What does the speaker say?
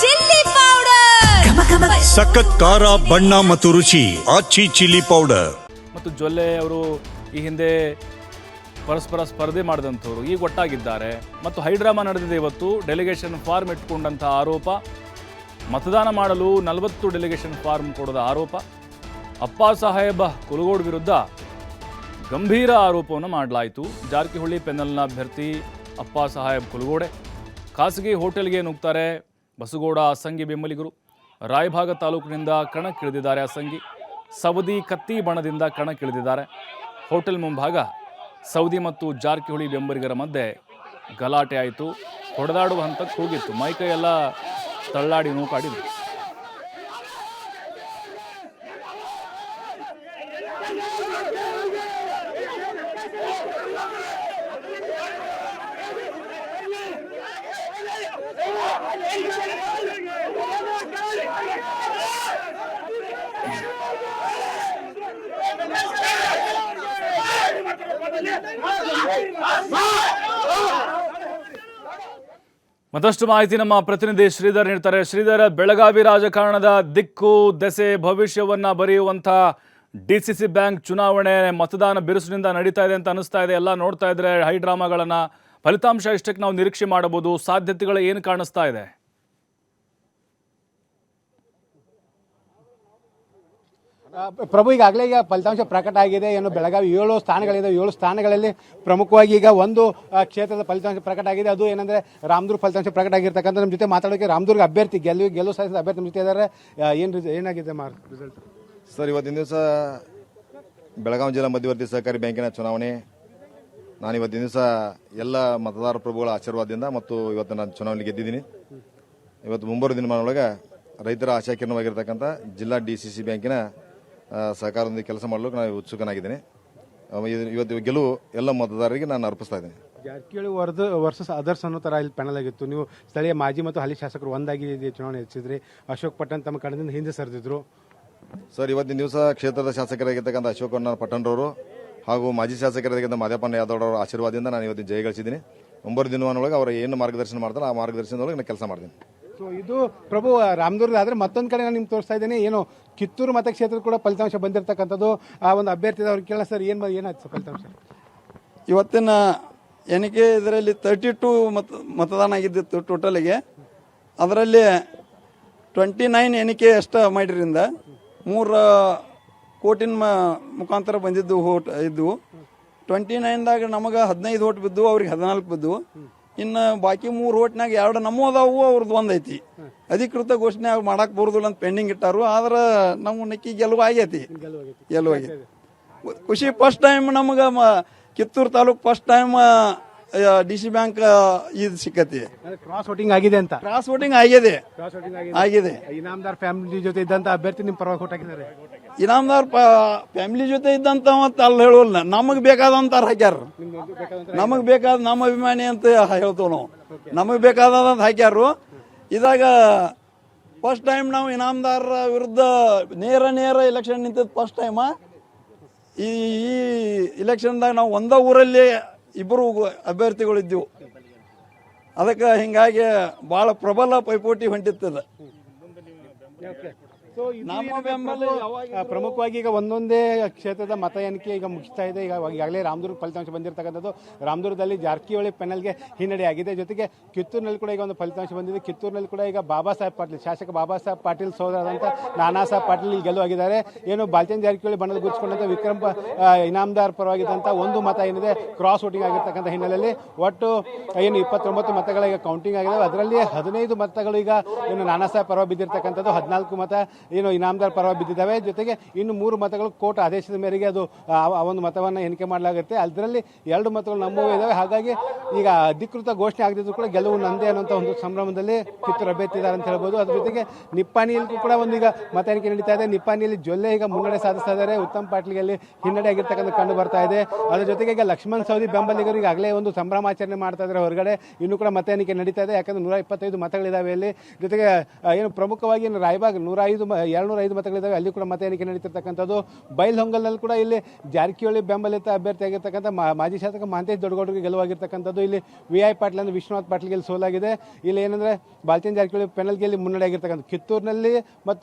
Chilli powder, ಸಖತ್ ಖಾರ, ಬಣ್ಣ ಮತ್ತು ರುಚಿ ಆಚಿ ಚಿಲ್ಲಿ ಪೌಡರ್. ಮತ್ತು ಜೊಲ್ಲೆ ಅವರು ಈ ಹಿಂದೆ ಪರಸ್ಪರ ಸ್ಪರ್ಧೆ ಮಾಡಿದಂಥವ್ರು ಈಗ ಒಟ್ಟಾಗಿದ್ದಾರೆ. ಮತ್ತು ಹೈಡ್ರಾಮಾ ನಡೆದಿದೆ. ಇವತ್ತು ಡೆಲಿಗೇಷನ್ ಫಾರ್ಮ್ ಇಟ್ಕೊಂಡಂಥ ಆರೋಪ, ಮತದಾನ ಮಾಡಲು 40 ಡೆಲಿಗೇಷನ್ ಫಾರ್ಮ್ ಕೊಡದ ಆರೋಪ, ಅಪ್ಪ ಸಾಹೇಬ ಕುಲಗೋಡ್ ವಿರುದ್ಧ ಗಂಭೀರ ಆರೋಪವನ್ನು ಮಾಡಲಾಯಿತು. ಜಾರಕಿಹೊಳಿ ಪೆನ್ನಲ್ನ ಅಭ್ಯರ್ಥಿ ಅಪ್ಪ ಸಾಹೇಬ್ ಕುಲಗೋಡೆ ಖಾಸಗಿ ಹೋಟೆಲ್ಗೆ ನುಗ್ತಾರೆ ಬಸಗೌಡ ಅಸಂಗಿ ಬೆಂಬಲಿಗರು. ರಾಯಭಾಗ ತಾಲೂಕಿನಿಂದ ಕಣಕ್ಕಿಳಿದಿದ್ದಾರೆ ಅಸಂಗಿ. ಸವದಿ ಕತ್ತಿ ಬಣದಿಂದ ಕಣಕ್ಕಿಳಿದಿದ್ದಾರೆ. ಹೋಟೆಲ್ ಮುಂಭಾಗ ಸೌದಿ ಮತ್ತು ಜಾರಕಿಹೊಳಿ ಬೆಂಬಲಿಗರ ಮಧ್ಯೆ ಗಲಾಟೆ ಆಯಿತು. ಹೊಡೆದಾಡುವ ಹಂತಕ್ಕೆ ಹೋಗಿತ್ತು. ಮೈಕೈ ಎಲ್ಲ ತಳ್ಳಾಡಿ ನೂಕಾಡಿದ್ರು. ಮತ್ತಷ್ಟು ಮಾಹಿತಿ ನಮ್ಮ ಪ್ರತಿನಿಧಿ ಶ್ರೀಧರ್ ನೀಡ್ತಾರೆ. ಶ್ರೀಧರ್, ಬೆಳಗಾವಿ ರಾಜಕಾರಣದ ದಿಕ್ಕು ದೆಸೆ ಭವಿಷ್ಯವನ್ನ ಬರೆಯುವಂಥ DCC ಬ್ಯಾಂಕ್ ಚುನಾವಣೆ ಮತದಾನ ಬಿರುಸಿನಿಂದ ನಡೀತಾ ಇದೆ ಅಂತ ಅನಿಸ್ತಾ ಇದೆ. ಎಲ್ಲ ನೋಡ್ತಾ ಇದ್ರೆ ಹೈಡ್ರಾಮಾಗಳನ್ನ, ಫಲಿತಾಂಶ ಇಷ್ಟಕ್ಕೆ ನಾವು ನಿರೀಕ್ಷೆ ಮಾಡಬಹುದು. ಸಾಧ್ಯತೆಗಳು ಏನು ಕಾಣಿಸ್ತಾ ಇದೆ? ಪ್ರಭು, ಈಗಾಗಲೇ ಈಗ ಫಲಿತಾಂಶ ಪ್ರಕಟ ಆಗಿದೆ. ಏನು ಬೆಳಗಾವಿ 7 ಸ್ಥಾನಗಳಿದೆ. 7 ಸ್ಥಾನಗಳಲ್ಲಿ ಪ್ರಮುಖವಾಗಿ ಈಗ ಒಂದು ಕ್ಷೇತ್ರದ ಫಲಿತಾಂಶ ಪ್ರಕಟ ಆಗಿದೆ. ಅದು ಏನಂದ್ರೆ ರಾಮದುರ್ಗ ಫಲಿತಾಂಶ ಪ್ರಕಟ ಆಗಿರ್ತಕ್ಕಂಥ. ನಮ್ಮ ಜೊತೆ ಮಾತಾಡೋಕೆ ರಾಮದುರ್ಗ ಅಭ್ಯರ್ಥಿ ಗೆಲುವು ಸಾಧಿಸಿದ ಅಭ್ಯರ್ಥಿ ನಮ್ಮ ಜೊತೆ ಇದ್ದಾರೆ. ಏನಾಗಿದೆ ರಿಸಲ್ಟ್ ಸರ್? ಇವತ್ತಿನ ದಿವಸ ಬೆಳಗಾವಿ ಜಿಲ್ಲಾ ಮಧ್ಯವರ್ತಿ ಸಹಕಾರಿ ಬ್ಯಾಂಕಿನ ಚುನಾವಣೆ. ನಾನು ಇವತ್ತಿನ ದಿವಸ ಎಲ್ಲ ಮತದಾರ ಪ್ರಭುಗಳ ಆಶೀರ್ವಾದದಿಂದ ಮತ್ತು ಇವತ್ತು ನಾನು ಚುನಾವಣೆ ಗೆದ್ದಿದ್ದೀನಿ. ಇವತ್ತು ಮುಂಬರುವ ದಿನಮಾನದೊಳಗೆ ರೈತರ ಆಶಾಕಿರಣವಾಗಿರ್ತಕ್ಕಂಥ ಜಿಲ್ಲಾ DCC ಬ್ಯಾಂಕಿನ ಸಹಕಾರದೊಂದಿಗೆ ಕೆಲಸ ಮಾಡಲು ನಾನು ಉತ್ಸುಕನಾಗಿದ್ದೇನೆ. ಇವತ್ತು ಗೆಲುವು ಎಲ್ಲ ಮತದಾರರಿಗೆ ನಾನು ಅರ್ಪಿಸ್ತಾ ಇದ್ದೇನೆ. ಜಾರಕಿಹೊಳಿ ವರ್ಸಸ್ ಅದರ್ಸ್ ಅನ್ನೋ ಥರ ಇಲ್ಲಿ ಪ್ಯಾನಲ್ ಆಗಿತ್ತು. ನೀವು ಸ್ಥಳೀಯ ಮಾಜಿ ಮತ್ತು ಹಾಲಿ ಶಾಸಕರು ಒಂದಾಗಿ ಚುನಾವಣೆ ಹೆಚ್ಚಿದ್ರಿ. ಅಶೋಕ್ ಪಟ್ಟಣ್ ತಮ್ಮ ಕಣದಿಂದ ಹಿಂದೆ ಸರಿದಿದ್ರು. ಸರ್, ಇವತ್ತಿನ ದಿವಸ ಕ್ಷೇತ್ರದ ಶಾಸಕರಾಗಿರ್ತಕ್ಕಂಥ ಅಶೋಕ್ ಪಟ್ಟಣ್ರವರು ಹಾಗೂ ಮಾಜಿ ಶಾಸಕರಾಗಿದ್ದ ಮಾದೇಪಣ್ಣ ಯಾದವ್ ಅವರ ಆಶೀರ್ವಾದದಿಂದ ನಾನು ಇವತ್ತಿನ ಜಯ ಗಳಿಸಿದ್ದೀನಿ. ಮುಂಬರುವ ದಿನಮಾನದೊಳಗೆ ಅವರು ಏನು ಮಾರ್ಗದರ್ಶನ ಮಾಡ್ತಾರೆ ಆ ಮಾರ್ಗದರ್ಶನದೊಳಗೆ ನಾನು ಕೆಲಸ ಮಾಡ್ತೀನಿ. ಸೊ ಇದು ಪ್ರಭು ರಾಮದುರ್ಗ ಆದರೆ ಮತ್ತೊಂದು ಕಡೆ ನಾನು ನಿಮ್ಗೆ ತೋರಿಸ್ತಾ ಇದ್ದೀನಿ. ಏನು ಕಿತ್ತೂರು ಮತಕ್ಷೇತ್ರದ ಕೂಡ ಫಲಿತಾಂಶ ಬಂದಿರತಕ್ಕಂಥದ್ದು. ಆ ಒಂದು ಅಭ್ಯರ್ಥಿ ಅವ್ರಿಗೆ ಕೇಳ ಸರ್, ಏನಾಯ್ತು ಫಲಿತಾಂಶ? ಇವತ್ತಿನ ಎಣಿಕೆ ಇದರಲ್ಲಿ 32 ಮತದಾನ ಆಗಿದ್ದಿತ್ತು ಟೋಟಲಿಗೆ. ಅದರಲ್ಲಿ 29 ಎಣಿಕೆ ಅಷ್ಟ ಮಾಡಿರಿಂದ 3 ಕೋಟಿನ ಮುಖಾಂತರ ಬಂದಿದ್ದು ಓಟ್ ಇದ್ದವು. 29ದಾಗ ನಮಗೆ 15 ಓಟ್ ಬಿದ್ದು, ಅವ್ರಿಗೆ 14 ಬಿದ್ದು. ಇನ್ನು ಬಾಕಿ 3 ಓಟ್ನಾಗ 2 ನಮ್ಮ ಅದಾವು, ಅವ್ರದ್ದು 1 ಐತಿ. ಅಧಿಕೃತ ಘೋಷಣೆ ಮಾಡಕ್ ಬರುದಿಲ್ಲ ಅಂತ ಪೆಂಡಿಂಗ್ ಇಟ್ಟಾರು. ಆದ್ರೆ ನಮ್ಮ ನಕ್ಕಿ ಗೆಲುವು ಆಗೈತಿ. ಖುಷಿ. ಫಸ್ಟ್ ಟೈಮ್ ನಮಗೆ Kittur taluk first time DC bank ಇದು ಸಿಕ್ಕತಿ. ಕ್ರಾಸ್ ವೋಟಿಂಗ್ ಆಗಿದೆ ಅಂತ. ಕ್ರಾಸ್ ವೋಟಿಂಗ್ ಆಗಿದೆ. ಇನಾಮದಾರ್ ಫ್ಯಾಮಿಲಿ ಜೊತೆ ಇದ್ದಂತ ಅಭ್ಯರ್ಥಿ ನಿಮ್ ಪರವಾಗಿ ವೋಟ್ ಹಾಕಿದ್ದಾರೆ. ಇನಾಮದಾರ್ ಫ್ಯಾಮಿಲಿ ಜೊತೆ ಇದ್ದಂತ ಮತ್ತೆ ಅಲ್ಲಿ ಹೇಳೋಲ್ಲ, ನಮಗ್ ಬೇಕಾದಂತ ಹಾಕ್ಯಾರ. ನಮಗ್ ಬೇಕಾದ ನಮ್ಮ ಅಭಿಮಾನಿ ಅಂತ ಹೇಳ್ತೇವೆ ನಾವು. ನಮಗ್ ಬೇಕಾದಂತ ಹಾಕ್ಯಾರು. ಇದಾಗ ಫಸ್ಟ್ ಟೈಮ್ ನಾವು ಇನಾಮದಾರ ವಿರುದ್ಧ ನೇರ ಎಲೆಕ್ಷನ್ ನಿಂತದ್ದು ಫಸ್ಟ್ ಟೈಮ್. ಈ ಇಲೆಕ್ಷನ್ದಾಗ ನಾವು ಒಂದ ಊರಲ್ಲಿ 2 ಅಭ್ಯರ್ಥಿಗಳು ಇದ್ದವು. ಅದಕ್ಕೆ ಹಿಂಗಾಗಿ ಬಹಳ ಪ್ರಬಲ ಪೈಪೋಟಿ ಹೊಂಟಿತ್ತದ. ಪ್ರಮುಖವಾಗಿ ಈಗ ಒಂದೊಂದೇ ಕ್ಷೇತ್ರದ ಮತ ಎಣಿಕೆ ಈಗ ಮುಗಿಸ್ತಾ ಇದೆ. ಈಗಾಗಲೇ ರಾಮದುರ್ಗ ಫಲಿತಾಂಶ ಬಂದಿರತಕ್ಕಂಥದ್ದು. ರಾಮದುರ್ಗದಲ್ಲಿ ಜಾರಕಿಹೊಳಿ ಪೆನಲ್ಗೆ ಹಿನ್ನಡೆ ಆಗಿದೆ. ಜೊತೆಗೆ ಕಿತ್ತೂರಿನಲ್ಲಿ ಕೂಡ ಈಗ ಒಂದು ಫಲಿತಾಂಶ ಬಂದಿದೆ. ಕಿತ್ತೂರಿನಲ್ಲಿ ಕೂಡ ಈಗ ಶಾಸಕ ಬಾಬಾ ಸಾಹೇಬ್ ಪಾಟೀಲ್ ಸೋದರದಂತ ನಾನಾ ಸಾಹೇಬ್ ಪಾಟೀಲ್ ಗೆಲುವಾಗಿದ್ದಾರೆ. ಏನು ಬಾಲ್ಚಂದ್ ಜಾರಕಿಹೊಳಿ ಬಣ್ಣದ ಗುಚ್ಚಿಕೊಂಡಂತ ವಿಕ್ರಮ್ ಇನಾಮದಾರ್ ಪರವಾಗಿದ್ದಂಥ 1 ಮತ ಏನಿದೆ ಕ್ರಾಸ್ ವೋಟಿಂಗ್ ಆಗಿರ್ತಕ್ಕಂಥ ಹಿನ್ನೆಲೆಯಲ್ಲಿ ಒಟ್ಟು ಏನು 29 ಮತಗಳ ಈಗ ಕೌಂಟಿಂಗ್ ಆಗಿದೆ. ಅದರಲ್ಲಿ 15 ಮತಗಳು ಈಗ ಏನು ನಾನಾ ಸಾಹೇಬ್ ಪರವಾಗಿ ಬಿದ್ದಿರ್ತಕ್ಕಂಥದ್ದು, 14 ಮತ ಏನು ಇನಾಮದಾರ್ ಪರವಾಗಿ ಬಿದ್ದಿದ್ದಾವೆ. ಜೊತೆಗೆ ಇನ್ನು 3 ಮತಗಳು ಕೋರ್ಟ್ ಆದೇಶದ ಮೇರೆಗೆ ಅದು ಆ ಒಂದು ಮತವನ್ನು ಎಣಿಕೆ ಮಾಡಲಾಗುತ್ತೆ. ಅದರಲ್ಲಿ 2 ಮತಗಳು ನಮ್ಮವೇ ಇದಾವೆ. ಹಾಗಾಗಿ ಈಗ ಅಧಿಕೃತ ಘೋಷಣೆ ಆಗದಿದ್ರು ಕೂಡ ಗೆಲುವು ನಂದೇ ಅನ್ನೋಂಥ ಒಂದು ಸಂಭ್ರಮದಲ್ಲಿ ಕಿತ್ತೂರು ಅಭ್ಯರ್ಥಿ ಇದ್ದಾರೆ ಅಂತ ಹೇಳ್ಬೋದು. ಅದ್ರ ಜೊತೆಗೆ ನಿಪ್ಪಾಣಿಯಲ್ಲಿ ಕೂಡ ಒಂದು ಈಗ ಮತ ಎಣಿಕೆ ನಡೀತಾ ಇದೆ. ನಿಪ್ಪಾಣಿಯಲ್ಲಿ ಜೊಲ್ಲೆ ಈಗ ಮುನ್ನಡೆ ಸಾಧಿಸ್ತಾ ಇದ್ದಾರೆ. ಉತ್ತಮ್ ಪಾಟೀಲ್ಗೆ ಹಿನ್ನಡೆ ಆಗಿರ್ತಕ್ಕಂಥ ಕಂಡು ಬರ್ತಾ ಇದೆ. ಅದ್ರ ಜೊತೆಗೆ ಈಗ ಲಕ್ಷ್ಮಣ್ ಸವದಿ ಬೆಂಬಲಿಗರು ಈಗಾಗಲೇ ಒಂದು ಸಂಭ್ರಮಾಚರಣೆ ಮಾಡ್ತಾ ಇದ್ದಾರೆ ಹೊರಗಡೆ. ಇನ್ನು ಕೂಡ ಮತ ಎಣಿಕೆ ನಡೀತಾ ಇದೆ. ಯಾಕಂದ್ರೆ 125 ಮತಗಳಿದಾವೆ ಇಲ್ಲಿ. ಜೊತೆಗೆ ಏನು ಪ್ರಮುಖವಾಗಿ ರಾಯಬಾಗ್ 105 205 ಮತಗಳಿದ್ದಾವೆ, ಅಲ್ಲಿ ಕೂಡ ಮತ ಎಣಿಕೆ ನಡೀತಿರ್ತಕ್ಕಂಥದ್ದು. ಬೈಲ್ಹೊಂಗಲ್ನಲ್ಲಿ ಕೂಡ ಇಲ್ಲಿ ಜಾರಕಿಹೊಳಿ ಬೆಂಬಲಿತ ಅಭ್ಯರ್ಥಿ ಆಗಿರ್ತಕ್ಕಂಥ ಮಾಜಿ ಶಾಸಕ ಮಹಾಂತೇಶ್ ದೊಡ್ಡಗೌಡರಿಗೆ ಗೆಲುವಾಗಿರ್ತಕ್ಕಂಥದ್ದು. ಇಲ್ಲಿ ವಿ.ಐ. ಪಾಟೀಲ್ ಅಂದ್ರೆ ವಿಶ್ವನಾಥ್ ಪಾಟೀಲ್ಗೆ ಸೋಲಾಗಿದೆ. ಇಲ್ಲಿ ಏನಂದ್ರೆ ಬಾಲಚಂದ್ರ ಜಾರಕಿಹೊಳಿ ಪೆನಲ್ಗೆ ಇಲ್ಲಿ ಮುನ್ನಡೆ ಆಗಿರ್ತಕ್ಕಂಥ ಕಿತ್ತೂರಿನಲ್ಲಿ ಮತ್ತು